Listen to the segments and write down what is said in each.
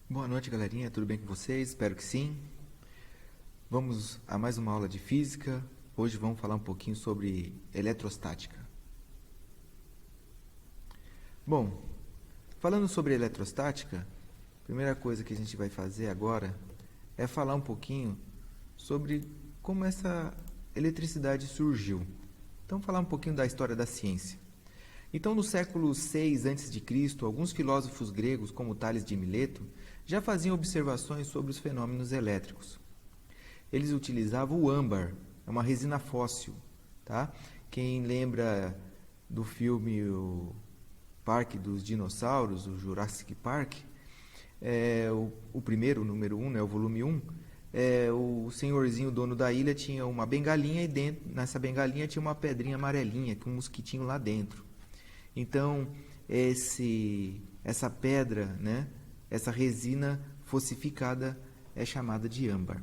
Boa noite, galerinha. Tudo bem com vocês? Espero que sim. Vamos a mais uma aula de física. Hoje vamos falar um pouquinho sobre eletrostática. Bom, falando sobre eletrostática, a primeira coisa que a gente vai fazer agora é falar um pouquinho sobre como essa eletricidade surgiu. Então, falar um pouquinho da história da ciência. Então, no século VI a.C., alguns filósofos gregos, como Tales de Mileto, já faziam observações sobre os fenômenos elétricos. Eles utilizavam o âmbar, é uma resina fóssil. Tá? Quem lembra do filme O Parque dos Dinossauros, o Jurassic Park, o primeiro, o número 1, né, o volume 1, o senhorzinho, dono da ilha, tinha uma bengalinha e nessa bengalinha tinha uma pedrinha amarelinha, com um mosquitinho lá dentro. Então, essa pedra, né, essa resina fossificada é chamada de âmbar.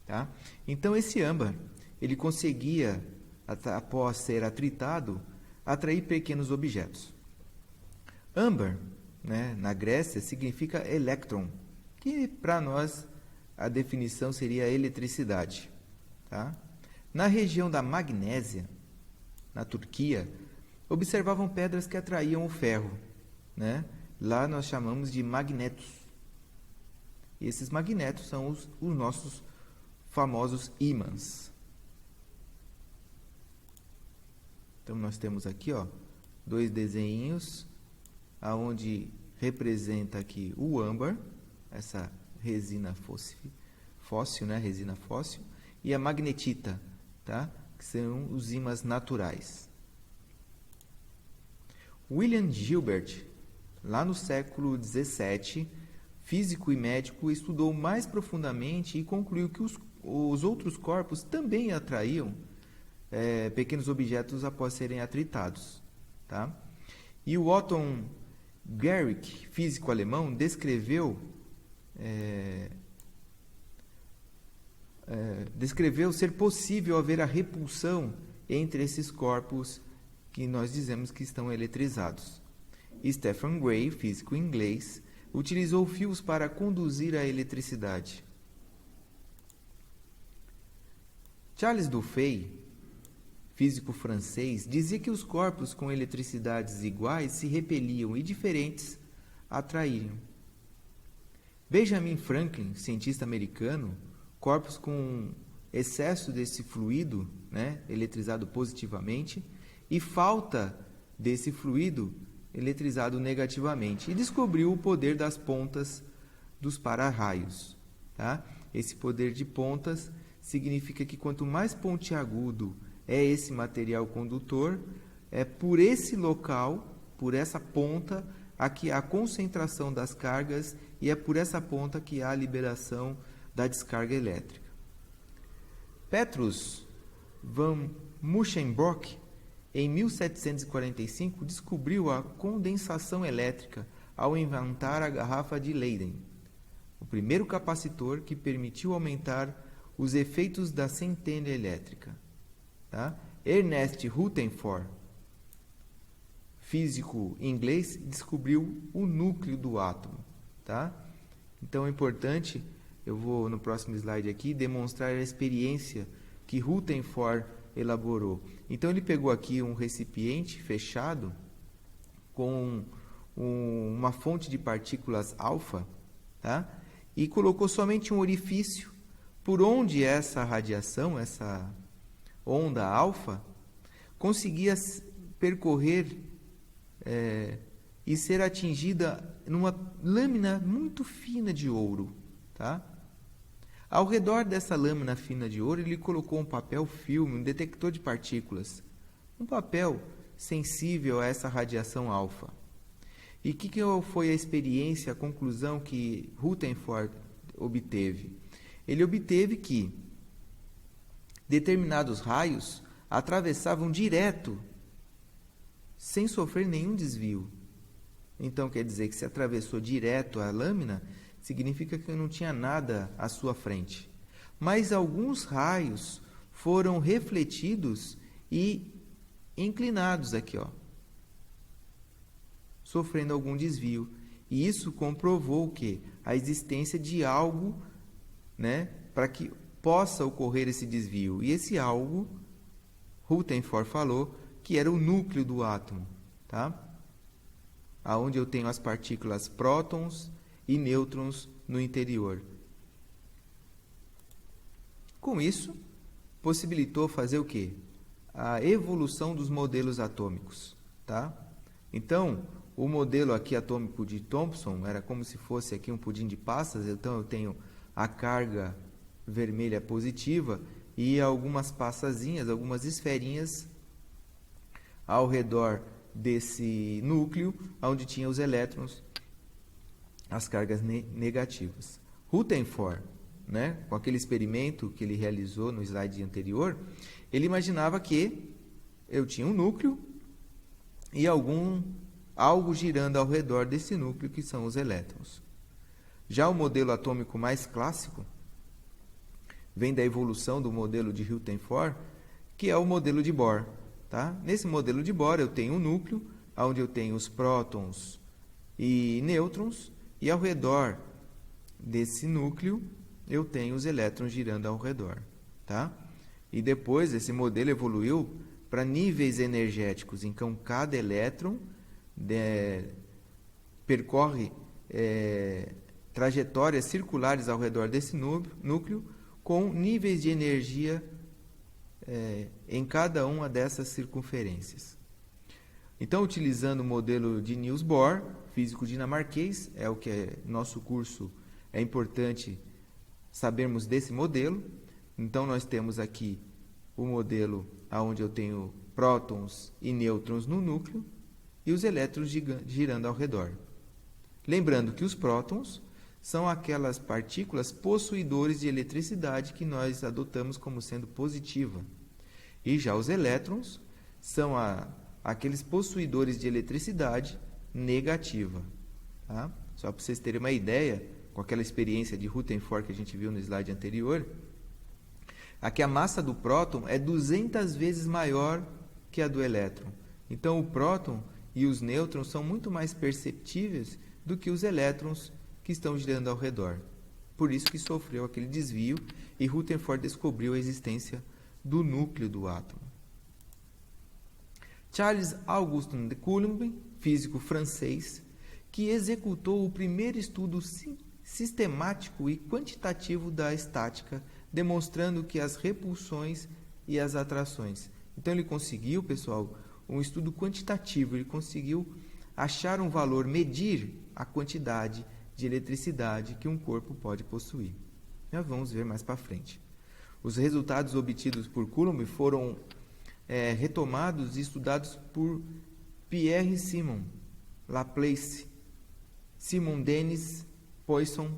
Tá? Então, esse âmbar, ele conseguia, após ser atritado, atrair pequenos objetos. Âmbar, né, na Grécia, significa elétron, que para nós a definição seria eletricidade. Tá? Na região da Magnésia, na Turquia, observavam pedras que atraíam o ferro. Né? Lá nós chamamos de magnetos. E esses magnetos são os nossos famosos ímãs. Então nós temos aqui, ó, dois desenhos aonde representa aqui o âmbar, essa resina fóssil, né, resina fóssil, e a magnetita, tá? Que são os ímãs naturais. William Gilbert, lá no século XVII, físico e médico, estudou mais profundamente e concluiu que os outros corpos também atraíam pequenos objetos após serem atritados. Tá? E o Otto Guericke, físico alemão, descreveu ser possível haver a repulsão entre esses corpos que nós dizemos que estão eletrizados. Stephen Gray, físico inglês, utilizou fios para conduzir a eletricidade. Charles Dufay, físico francês, dizia que os corpos com eletricidades iguais se repeliam e diferentes atraíam. Benjamin Franklin, cientista americano, corpos com excesso desse fluido, né, eletrizado positivamente, e falta desse fluido eletrizado negativamente, e descobriu o poder das pontas dos para-raios. Tá? Esse poder de pontas significa que quanto mais pontiagudo é esse material condutor, é por esse local, por essa ponta, que há a concentração das cargas, e é por essa ponta que há a liberação da descarga elétrica. Petrus van Musschenbroek, em 1745, descobriu a condensação elétrica ao inventar a garrafa de Leyden, o primeiro capacitor que permitiu aumentar os efeitos da centelha elétrica. Tá? Ernest Rutherford, físico inglês, descobriu o núcleo do átomo. Tá? Então é importante, eu vou no próximo slide aqui, demonstrar a experiência que Rutherford elaborou. Então ele pegou aqui um recipiente fechado com uma fonte de partículas alfa, tá? E colocou somente um orifício por onde essa radiação, essa onda alfa, conseguia percorrer e ser atingida numa lâmina muito fina de ouro. Tá? Ao redor dessa lâmina fina de ouro, ele colocou um papel filme, um detector de partículas, um papel sensível a essa radiação alfa. E que foi a experiência, a conclusão que Rutherford obteve? Ele obteve que determinados raios atravessavam direto, sem sofrer nenhum desvio. Então, quer dizer que se atravessou direto a lâmina, significa que não tinha nada à sua frente. Mas alguns raios foram refletidos e inclinados aqui, ó, sofrendo algum desvio. E isso comprovou o quê? A existência de algo, né, para que possa ocorrer esse desvio. E esse algo, Rutherford falou que era o núcleo do átomo, tá? Aonde eu tenho as partículas prótons e nêutrons no interior. Com isso, possibilitou fazer o quê? A evolução dos modelos atômicos, tá? Então, o modelo aqui atômico de Thomson era como se fosse aqui um pudim de passas. Então, eu tenho a carga vermelha positiva e algumas passazinhas, algumas esferinhas ao redor desse núcleo, onde tinha os elétrons, as cargas negativas. Rutherford, né, com aquele experimento que ele realizou no slide anterior, ele imaginava que eu tinha um núcleo e algo girando ao redor desse núcleo, que são os elétrons. Já o modelo atômico mais clássico vem da evolução do modelo de Rutherford, que é o modelo de Bohr. Tá? Nesse modelo de Bohr, eu tenho um núcleo, onde eu tenho os prótons e nêutrons, e ao redor desse núcleo, eu tenho os elétrons girando ao redor. Tá? E depois, esse modelo evoluiu para níveis energéticos. Então, cada elétron percorre trajetórias circulares ao redor desse núcleo com níveis de energia em cada uma dessas circunferências. Então, utilizando o modelo de Niels Bohr, físico dinamarquês, é o que nosso curso é importante sabermos desse modelo. Então, nós temos aqui o modelo onde eu tenho prótons e nêutrons no núcleo e os elétrons girando ao redor. Lembrando que os prótons são aquelas partículas possuidores de eletricidade que nós adotamos como sendo positiva. E já os elétrons são aqueles possuidores de eletricidade negativa. Tá? Só para vocês terem uma ideia, com aquela experiência de Rutherford que a gente viu no slide anterior, aqui a massa do próton é 200 vezes maior que a do elétron. Então, o próton e os nêutrons são muito mais perceptíveis do que os elétrons que estão girando ao redor. Por isso que sofreu aquele desvio e Rutherford descobriu a existência do núcleo do átomo. Charles Auguste de Coulomb, físico francês, que executou o primeiro estudo sistemático e quantitativo da estática, demonstrando que as repulsões e as atrações. Então ele conseguiu, pessoal, um estudo quantitativo, ele conseguiu achar um valor, medir a quantidade de eletricidade que um corpo pode possuir. Já vamos ver mais para frente. Os resultados obtidos por Coulomb foram retomados e estudados por Pierre Simon, Laplace, Simon Dennis, Poisson,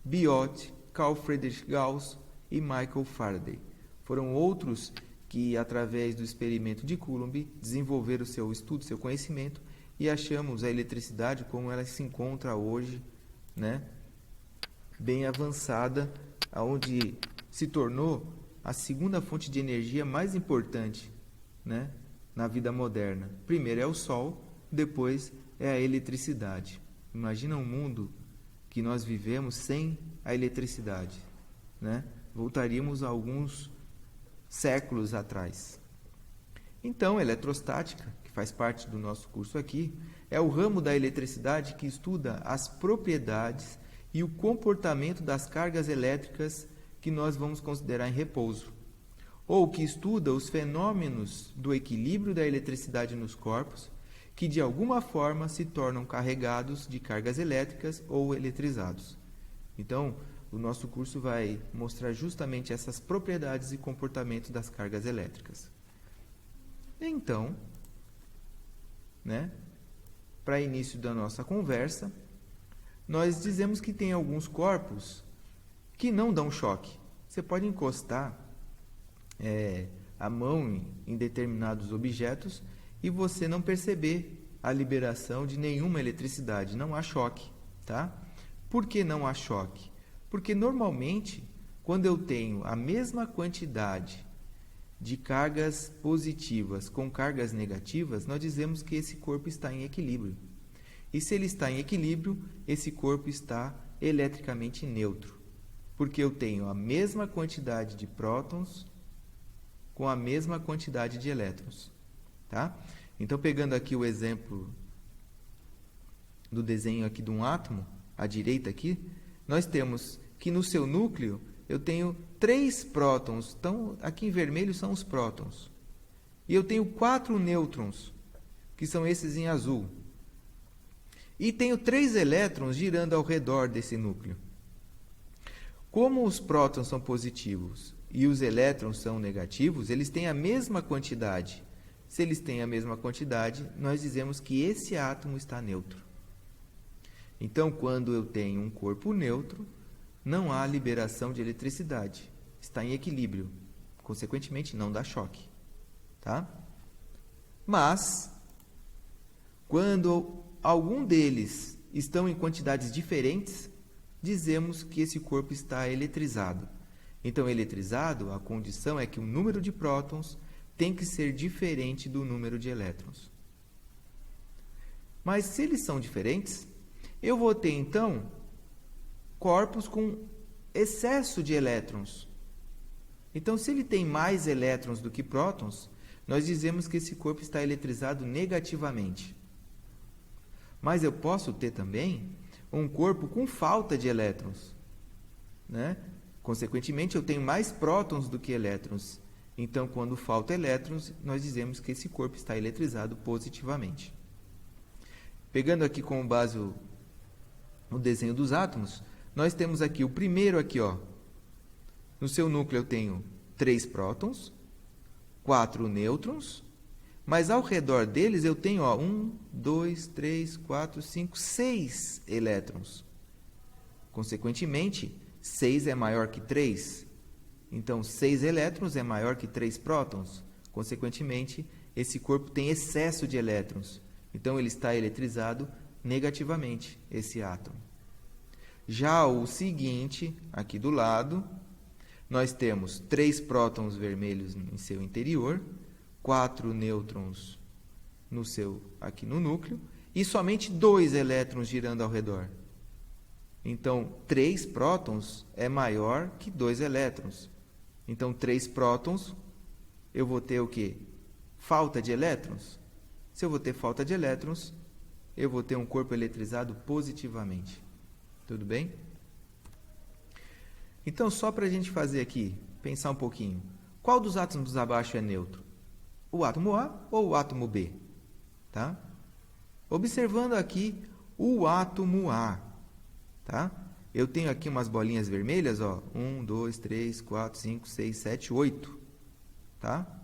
Biot, Carl Friedrich Gauss e Michael Faraday. Foram outros que, através do experimento de Coulomb, desenvolveram seu estudo, seu conhecimento, e achamos a eletricidade como ela se encontra hoje, né, bem avançada, onde se tornou a segunda fonte de energia mais importante, né, na vida moderna. Primeiro é o Sol, depois é a eletricidade. Imagina um mundo que nós vivemos sem a eletricidade, né? Voltaríamos a alguns séculos atrás. Então, a eletrostática, que faz parte do nosso curso aqui, é o ramo da eletricidade que estuda as propriedades e o comportamento das cargas elétricas que nós vamos considerar em repouso, ou que estuda os fenômenos do equilíbrio da eletricidade nos corpos, que de alguma forma se tornam carregados de cargas elétricas ou eletrizados. Então, o nosso curso vai mostrar justamente essas propriedades e comportamentos das cargas elétricas. Então, né, para início da nossa conversa, nós dizemos que tem alguns corpos que não dão choque. Você pode encostar a mão em determinados objetos e você não perceber a liberação de nenhuma eletricidade, não há choque, tá? Por que não há choque? Porque normalmente, quando eu tenho a mesma quantidade de cargas positivas com cargas negativas, nós dizemos que esse corpo está em equilíbrio. E se ele está em equilíbrio, esse corpo está eletricamente neutro, porque eu tenho a mesma quantidade de prótons com a mesma quantidade de elétrons. Tá? Então, pegando aqui o exemplo do desenho aqui de um átomo, à direita aqui, nós temos que no seu núcleo eu tenho 3 prótons, então aqui em vermelho são os prótons. E eu tenho 4 nêutrons, que são esses em azul. E tenho 3 elétrons girando ao redor desse núcleo. Como os prótons são positivos e os elétrons são negativos, eles têm a mesma quantidade. Se eles têm a mesma quantidade, nós dizemos que esse átomo está neutro. Então, quando eu tenho um corpo neutro, não há liberação de eletricidade. Está em equilíbrio. Consequentemente, não dá choque. Tá? Mas, quando algum deles estão em quantidades diferentes, dizemos que esse corpo está eletrizado. Então, eletrizado, a condição é que o número de prótons tem que ser diferente do número de elétrons. Mas, se eles são diferentes, eu vou ter, então, corpos com excesso de elétrons. Então, se ele tem mais elétrons do que prótons, nós dizemos que esse corpo está eletrizado negativamente. Mas eu posso ter também um corpo com falta de elétrons, né? Consequentemente, eu tenho mais prótons do que elétrons. Então, quando falta elétrons, nós dizemos que esse corpo está eletrizado positivamente. Pegando aqui como base o desenho dos átomos, nós temos aqui o primeiro aqui, ó. No seu núcleo eu tenho 3 prótons, 4 nêutrons, mas ao redor deles eu tenho 1, 2, 3, 4, 5, 6 elétrons. Consequentemente, 6 é maior que 3. Então, 6 elétrons é maior que 3 prótons. Consequentemente, esse corpo tem excesso de elétrons. Então, ele está eletrizado negativamente, esse átomo. Já o seguinte, aqui do lado, nós temos 3 prótons vermelhos em seu interior, 4 nêutrons aqui no núcleo, e somente 2 elétrons girando ao redor. Então, 3 prótons é maior que 2 elétrons. Então, 3 prótons, eu vou ter o quê? Falta de elétrons. Se eu vou ter falta de elétrons, eu vou ter um corpo eletrizado positivamente. Tudo bem? Então, só para a gente fazer aqui, pensar um pouquinho. Qual dos átomos abaixo é neutro? O átomo A ou o átomo B? Tá? Observando aqui o átomo A. Tá? Eu tenho aqui umas bolinhas vermelhas, ó. 1, 2, 3, 4, 5, 6, 7, 8. Tá?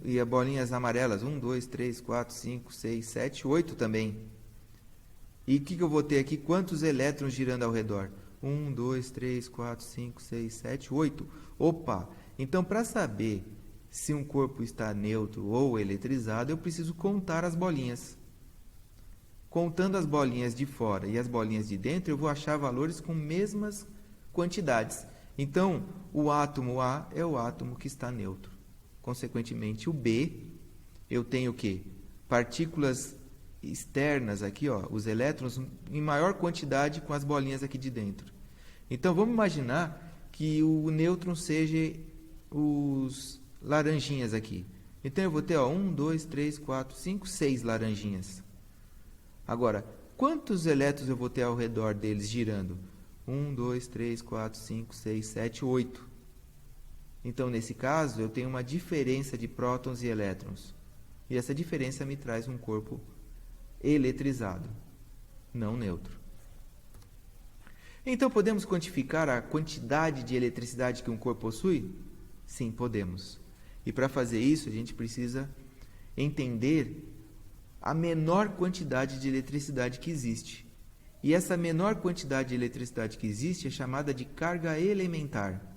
E as bolinhas amarelas, 1, 2, 3, 4, 5, 6, 7, 8 também. E o que eu vou ter aqui? Quantos elétrons girando ao redor? 1, 2, 3, 4, 5, 6, 7, 8. Opa! Então, para saber se um corpo está neutro ou eletrizado, eu preciso contar as bolinhas. Contando as bolinhas de fora e as bolinhas de dentro, eu vou achar valores com mesmas quantidades. Então, o átomo A é o átomo que está neutro. Consequentemente, o B, eu tenho o quê? Partículas externas aqui, ó, os elétrons em maior quantidade com as bolinhas aqui de dentro. Então, vamos imaginar que o nêutron seja os laranjinhas aqui. Então, eu vou ter 1, 2, 3, 4, 5, 6 laranjinhas. Agora, quantos elétrons eu vou ter ao redor deles girando? 1, 2, 3, 4, 5, 6, 7, 8. Então, nesse caso, eu tenho uma diferença de prótons e elétrons. E essa diferença me traz um corpo eletrizado, não neutro. Então, podemos quantificar a quantidade de eletricidade que um corpo possui? Sim, podemos. E para fazer isso, a gente precisa entender a menor quantidade de eletricidade que existe. E essa menor quantidade de eletricidade que existe é chamada de carga elementar.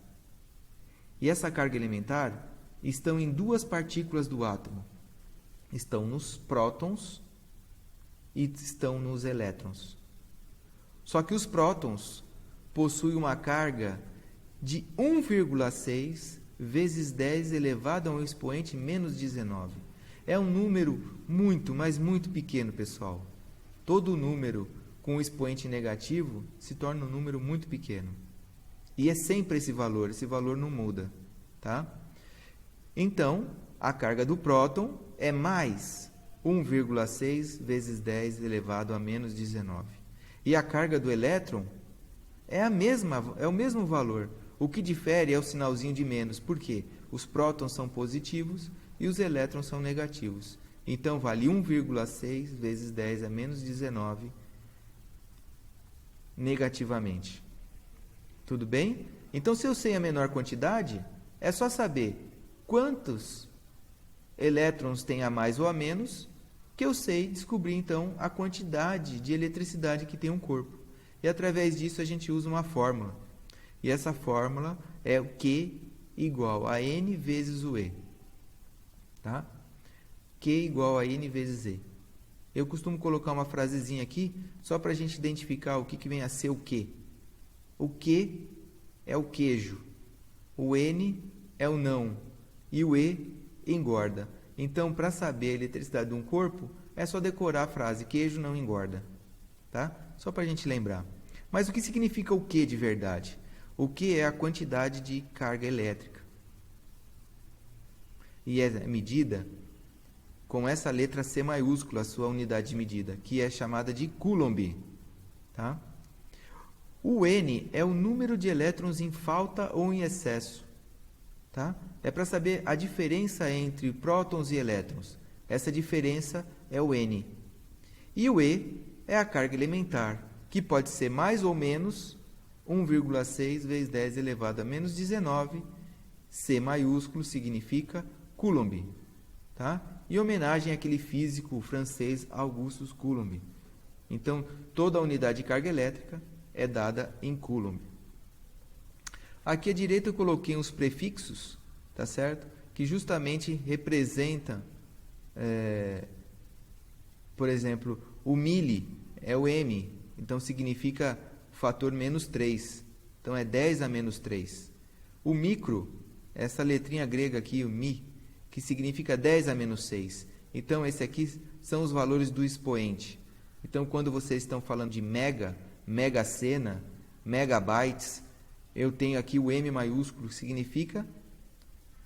E essa carga elementar estão em 2 partículas do átomo. Estão nos prótons e estão nos elétrons. Só que os prótons possuem uma carga de 1,6 vezes 10 elevado a um expoente menos 19. É um número muito, mas muito pequeno, pessoal. todo número com expoente negativo se torna um número muito pequeno. E é sempre esse valor não muda, tá? Então, a carga do próton é mais 1,6 vezes 10 elevado a menos 19. E a carga do elétron é o mesmo valor. O que difere é o sinalzinho de menos. Por quê? Os prótons são positivos e os elétrons são negativos. Então, vale 1,6 vezes 10 a menos 19 negativamente. Tudo bem? Então, se eu sei a menor quantidade, é só saber quantos elétrons tem a mais ou a menos, que eu sei descobrir, então, a quantidade de eletricidade que tem um corpo. E, através disso, a gente usa uma fórmula. E essa fórmula é o Q igual a N vezes o E. Tá? Q igual a N vezes E. Eu costumo colocar uma frasezinha aqui, só para a gente identificar o que vem a ser o Q. O Q é o queijo, o N é o não, e o E engorda. Então, para saber a eletricidade de um corpo, é só decorar a frase, queijo não engorda. Tá? Só para a gente lembrar. Mas o que significa o Q de verdade? O Q é a quantidade de carga elétrica. E é medida com essa letra C maiúscula, a sua unidade de medida, que é chamada de Coulomb. Tá? O N é o número de elétrons em falta ou em excesso. Tá? É para saber a diferença entre prótons e elétrons. Essa diferença é o N. E o E é a carga elementar, que pode ser mais ou menos 1,6 vezes 10 elevado a menos 19. C maiúsculo significa Coulomb. Tá? Em homenagem àquele físico francês Auguste Coulomb. Então, toda a unidade de carga elétrica é dada em Coulomb. Aqui à direita eu coloquei uns prefixos, tá certo? Que justamente representam, por exemplo, o milli é o M, então significa fator menos 3. Então é 10 a menos 3. O micro, essa letrinha grega aqui, o mi, que significa 10 a menos 6. Então esse aqui são os valores do expoente. Então quando vocês estão falando de megacena, megabytes, eu tenho aqui o M maiúsculo, que significa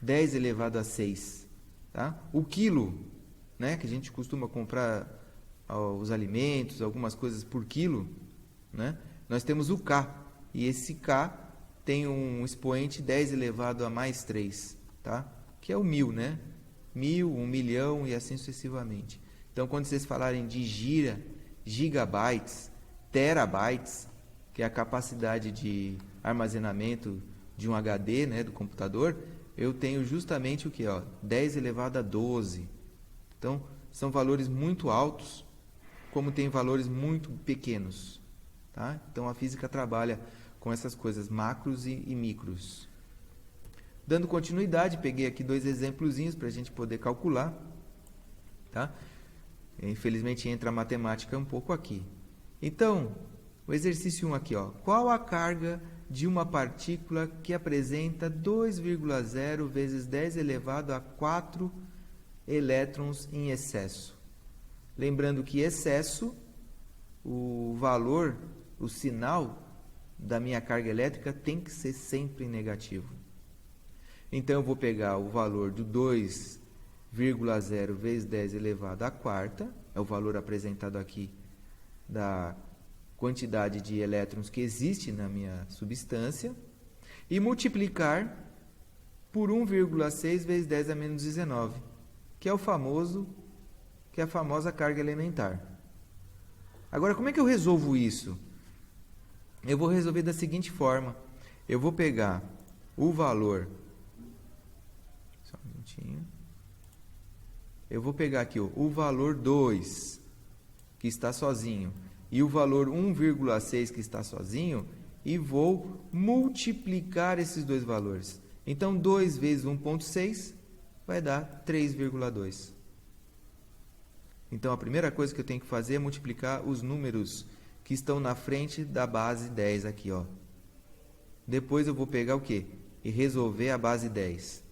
10 elevado a 6. Tá? O quilo, né, que a gente costuma comprar os alimentos, algumas coisas por quilo, né, nós temos o K. E esse K tem um expoente 10 elevado a mais 3. Tá? Que é o 1000, né? 1000, 1 milhão e assim sucessivamente. Então, quando vocês falarem de gigabytes, terabytes, que é a capacidade de armazenamento de um HD, né, do computador, eu tenho justamente o que? 10 elevado a 12. Então, são valores muito altos, como tem valores muito pequenos. Tá? Então, a física trabalha com essas coisas, macros e micros. Dando continuidade, peguei aqui 2 exemplozinhos para a gente poder calcular. Tá? Infelizmente, entra a matemática um pouco aqui. Então, o exercício 1 aqui, qual a carga de uma partícula que apresenta 2,0 vezes 10 elevado a 4 elétrons em excesso? Lembrando que excesso, o valor, o sinal da minha carga elétrica tem que ser sempre negativo. Então, eu vou pegar o valor do 2,0 vezes 10 elevado à quarta, é o valor apresentado aqui da quantidade de elétrons que existe na minha substância, e multiplicar por 1,6 vezes 10 a menos 19, que é a famosa carga elementar. Agora, como é que eu resolvo isso? Eu vou resolver da seguinte forma. Eu vou pegar o valor... Só um minutinho. Eu vou pegar aqui o valor 2, que está sozinho, e o valor 1,6 que está sozinho, e vou multiplicar esses dois valores. Então, 2 vezes 1,6 vai dar 3,2. Então, a primeira coisa que eu tenho que fazer é multiplicar os números que estão na frente da base 10 aqui. Depois eu vou pegar o quê? E resolver a base 10.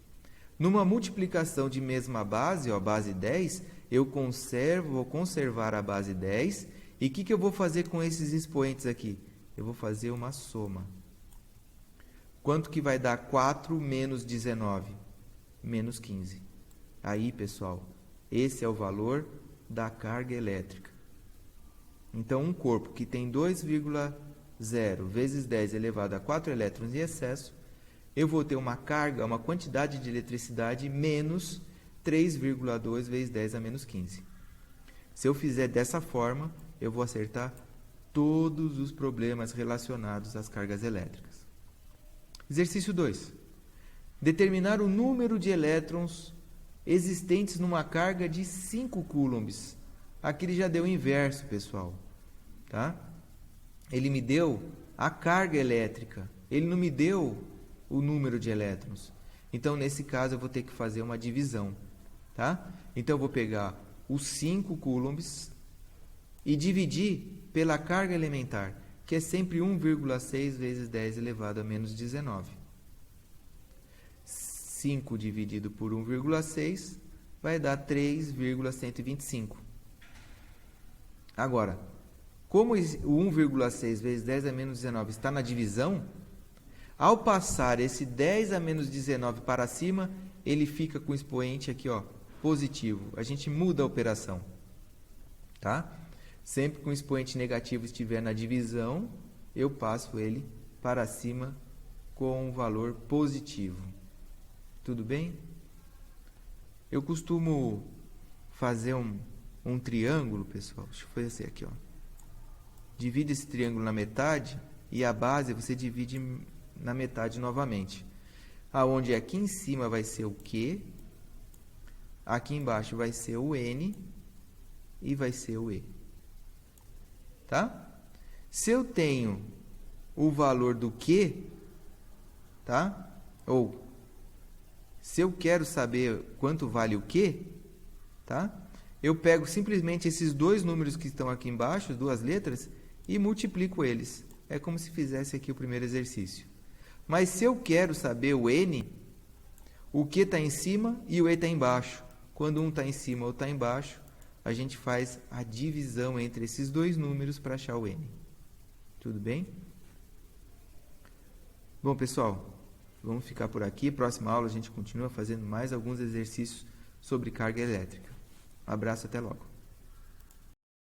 Numa multiplicação de mesma base, base 10, eu vou conservar a base 10 E o que eu vou fazer com esses expoentes aqui? Eu vou fazer uma soma. Quanto que vai dar 4 menos 19? Menos 15. Aí, pessoal, esse é o valor da carga elétrica. Então, um corpo que tem 2,0 vezes 10 elevado a 4 elétrons em excesso, eu vou ter uma carga, uma quantidade de eletricidade menos 3,2 vezes 10 a menos 15. Se eu fizer dessa forma, eu vou acertar todos os problemas relacionados às cargas elétricas. Exercício 2. Determinar o número de elétrons existentes numa carga de 5 coulombs. Aqui ele já deu o inverso, pessoal. Tá? Ele me deu a carga elétrica. Ele não me deu o número de elétrons. Então, nesse caso, eu vou ter que fazer uma divisão. Tá? Então, eu vou pegar os 5 coulombs e dividir pela carga elementar, que é sempre 1,6 vezes 10 elevado a menos 19. 5 dividido por 1,6 vai dar 3,125. Agora, como o 1,6 vezes 10 a menos 19 está na divisão, ao passar esse 10 a menos 19 para cima, ele fica com o expoente aqui, ó, positivo. A gente muda a operação. Tá? Sempre que o expoente negativo estiver na divisão, eu passo ele para cima com um valor positivo. Tudo bem? Eu costumo fazer um triângulo, pessoal. Deixa eu fazer assim aqui, ó. Divide esse triângulo na metade e a base você divide na metade novamente. Aonde aqui em cima vai ser o Q, aqui embaixo vai ser o N e vai ser o E. Tá? Se eu tenho o valor do Q, tá? Ou se eu quero saber quanto vale o Q, tá? Eu pego simplesmente esses dois números que estão aqui embaixo, duas letras, e multiplico eles. É como se fizesse aqui o primeiro exercício. Mas se eu quero saber o N, o Q está em cima e o E está embaixo. Quando um está em cima ou está embaixo, a gente faz a divisão entre esses dois números para achar o N. Tudo bem? Bom, pessoal, vamos ficar por aqui. Próxima aula a gente continua fazendo mais alguns exercícios sobre carga elétrica. Abraço, até logo.